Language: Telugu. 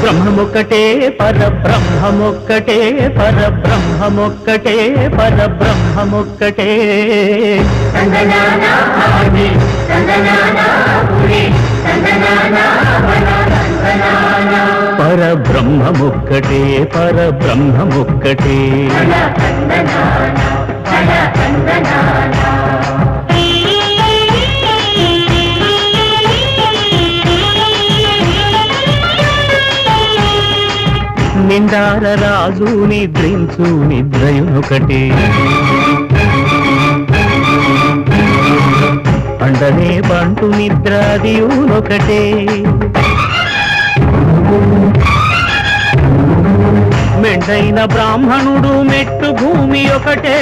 బ్రహ్మమొక్కటే బ్రహ్మమొక్కటే పరబ్రహ్మమొక్కటే పరబ్రహ్మమొక్కటే పరబ్రహ్మమొక్కటే పరబ్రహ్మమొక్కటే పరబ్రహ్మమొక్కటే నిండార రాజు నిద్రించు నిద్రయునొకటే పండనే పంటు నిద్రాదియునొకటే మెండైన బ్రాహ్మణుడు మెట్టు భూమి ఒకటే